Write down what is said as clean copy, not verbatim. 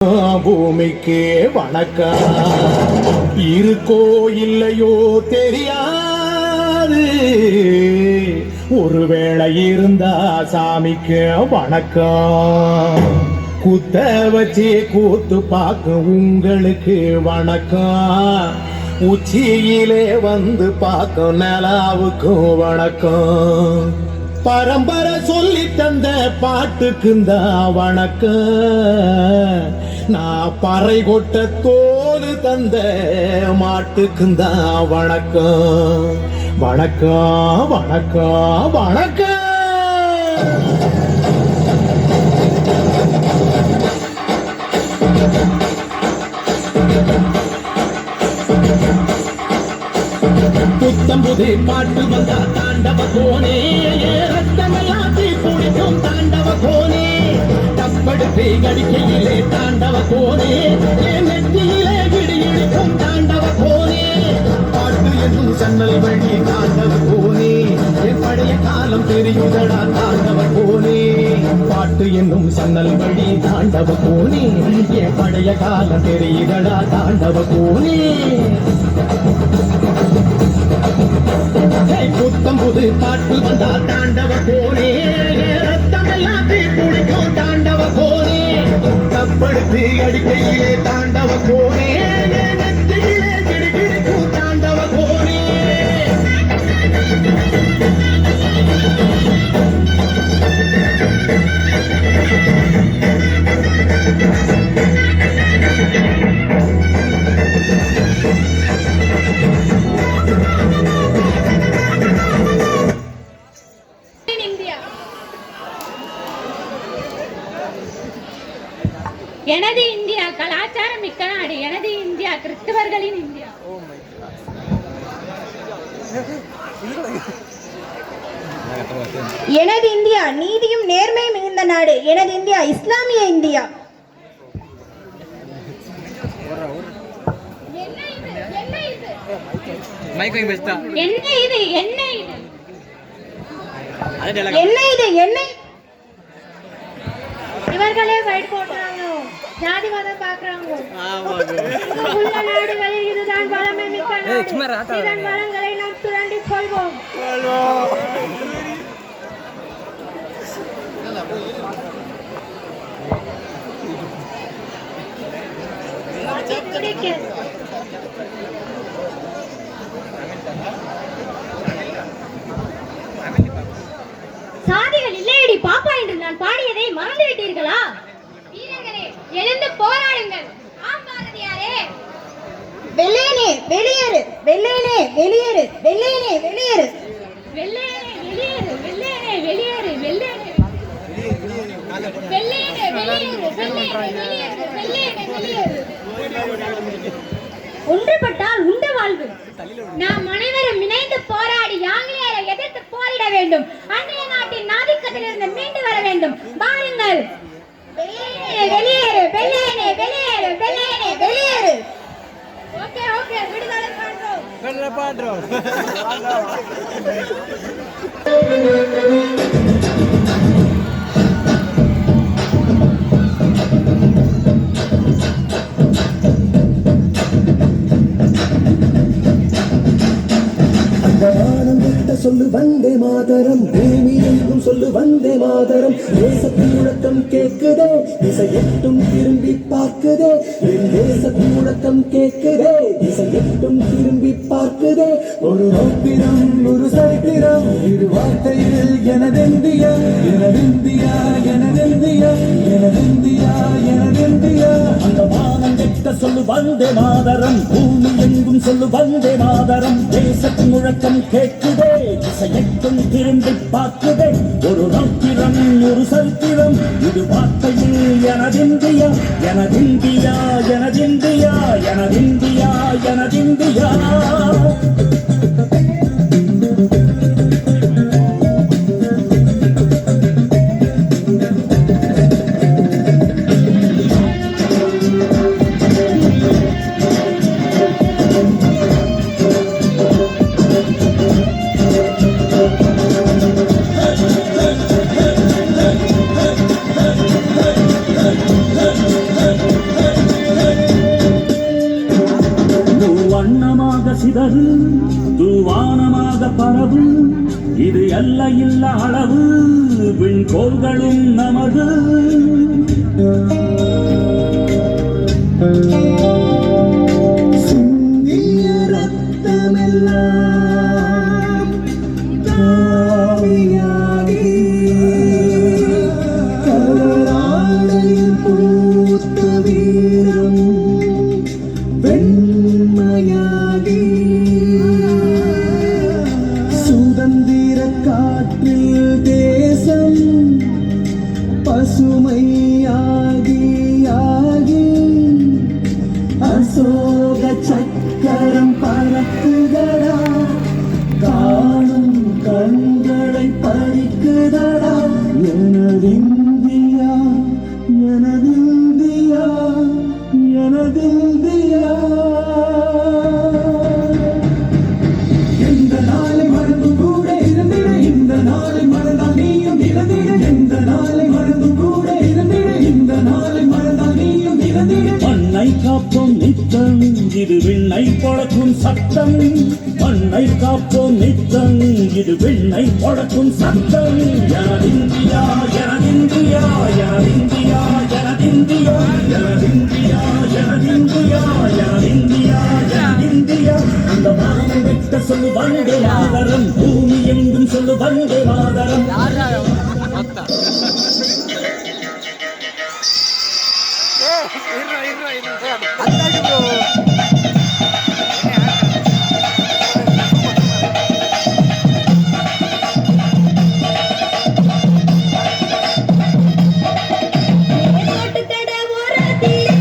பூமிக்கே வணக்கம். இருக்கோ இல்லையோ தெரியாது, ஒருவேளை இருந்தா சாமிக்கு வணக்கம். குத்த வச்சு கூத்து பார்க்கும் உங்களுக்கு வணக்கம். உச்சியிலே வந்து பார்க்கும் நிலாவுக்கும் வணக்கம். பரம்பரை சொல்லி தந்த பாட்டுக்குந்தா வணக்கம். நான் பறை கொட்ட தோல் தந்த மாட்டுக்குந்தா வணக்கம். வணக்கம் வணக்கம் வணக்கம். புத்தம்புது பாட்டு வந்தா தாண்டவ கோனே, ரத்தமெல்லாம் தீ குடிக்கும் தாண்டவ கோனே. தப்படுத்து கடிக்கையிலே தாண்டவ கோனே, நெற்றியிலே விடி இடிக்கும் தாண்டவ கோனே. பாட்டு என்னும் சன்னல் வழி தாண்டவ கோனே, என் பழைய காலம் தெரியுதடா தாண்டவ கோனே. பாட்டு என்னும் சன்னல் வழி தாண்டவ கோனே, என் பழைய காலம் தெரியுதடா தாண்டவ கோனே. புத்தம் புது பாட்டு வந்தா தாண்டவ கோனே, ரத்தமெல்லாம் தீ குடிக்கும் தாண்டவ கோனே. தப்படுத்து அடிக்கையிலே தாண்டவ கோனே, நெற்றியிலே கிடிகிடிக்கும் தாண்டவ கோனே. எனது இந்தியா கலாச்சாரம் மிக்க நாடு. எனது இந்தியா கிறிஸ்தவர்களின் இந்தியா. எனது இந்தியா நீதியும் நேர்மை மிகுந்த நாடு. எனது இந்தியா இஸ்லாமிய இந்தியா. இவர்களே ஃபைட் போடுறாங்க, ஜாதி மதம் பாக்குறாங்க. நாடுகளில் இதுதான் வளமை மிக்க நாடு. இதன் வளங்களை நாம் சுரண்டி கொள்வோம். சாதிகள் இல்லையடி பாப்பா என்று நான் பாடியதை மறந்து விட்டீர்களா? வீரர்களே, எழுந்து போராடுங்கள். ஆம் பாரதியாரே. வெள்ளையனே வெளியேறு, வெள்ளையனே வெளியேறு, வெள்ளையனே வெளியேறு, வெள்ளையனே வெளியேறு, வெள்ளையனே வெளியேறு, வெள்ளையனே வெள்ளையனே வெளியேறு, வெள்ளையனே வெளியேறு, வெள்ளையனே வெளியேறு. ஒன்றுபட்டால் உண்ட வாழ்வு. நாம் அனைவரும் இணைந்து போராடி ஆங்கிலேயரை எதிர்த்து போரிட வேண்டும். அந்நிய நாட்டின் ஆதிக்கத்திலிருந்து மீண்டு வர வேண்டும். பாருங்கள். வெள்ளையனே வெளியேறு, வெள்ளையனே வெளியேறு, வெள்ளையனே வெளியேறு. ஓகே ஓகே, விடுதலை பண்றோம். சொல்லு வந்தே மாதரம், பூமி எங்கும் சொல்லு வந்தே மாதரம். தேசத்தின் முழக்கம் கேட்குதே, திசை எட்டும் திரும்பி பார்க்குதே. என் தேசத்தின் முழக்கம் கேட்குதே, திசை எட்டும் திரும்பி பார்க்குதே. ஒரு நோக்கிரம் ஒரு சரித்திரம், இரு வார்த்தையில் எனதெந்தியா, எனதெந்தியா, எனதெந்தியா, எனதெந்தியா, எனதெந்தியா. அந்த வானம் எட்ட சொல்லு வந்தே மாதரம், பூமி எங்கும் சொல்லு வந்தே மாதரம். தேசத்தின் முழக்கம் கேட்குதே, திசையெட்டும் திரும்பி பார்க்குதே. ஒரு நோக்கிரம் ஒரு சரித்திரம், இது வார்த்தையில் எனதிந்தியா, எனதிந்தியா, எனதிந்தியா, எனதிந்தியா, எனதிந்தியா. வந்தது தூவானமாக பரவு இது அல்ல இல்ல அளவு விண்கோள்களும் நமது சிந்திய ரத்தமெல்லாம் காவியாகி கலராடையில் பூத்த வீரம் வெண்மையாகி சுதந்திர காற்றில் தேசம் பசுமையாகி ஆகி அசோக சக்கரம் பறக்குதடா காணும் கண்களை பறிக்குதடா எனதிந்தியா எனதிந்தியா எனதிந்தியா எந்த நாளை மறந்தும் கூட இருந்திட இந்த நாளை மறந்தால் நீயும் இறந்திட எந்த நாளை மறந்தும் கூட இருந்திட இந்த நாளை மறந்தால் நீயும் இறந்திட மண்ணை காப்போம் நித்தம் இது விண்ணை பொழக்கும் சத்தம் மண்ணை காப்போம் நித்தம் இது விண்ணை பொழக்கும் சத்தம் எனதிந்தியா எனதிந்தியா எனதிந்தியா எனதிந்தியா எனதிந்தியா எனதிந்தியா எனதிந்தியா எனதிந்தியா அந்த வானம் விட்ட சொல்லு வந்தே மாதரம் பூமி எங்கும் சொல்லு வந்தே மாதரம் தட ஓரத்திலே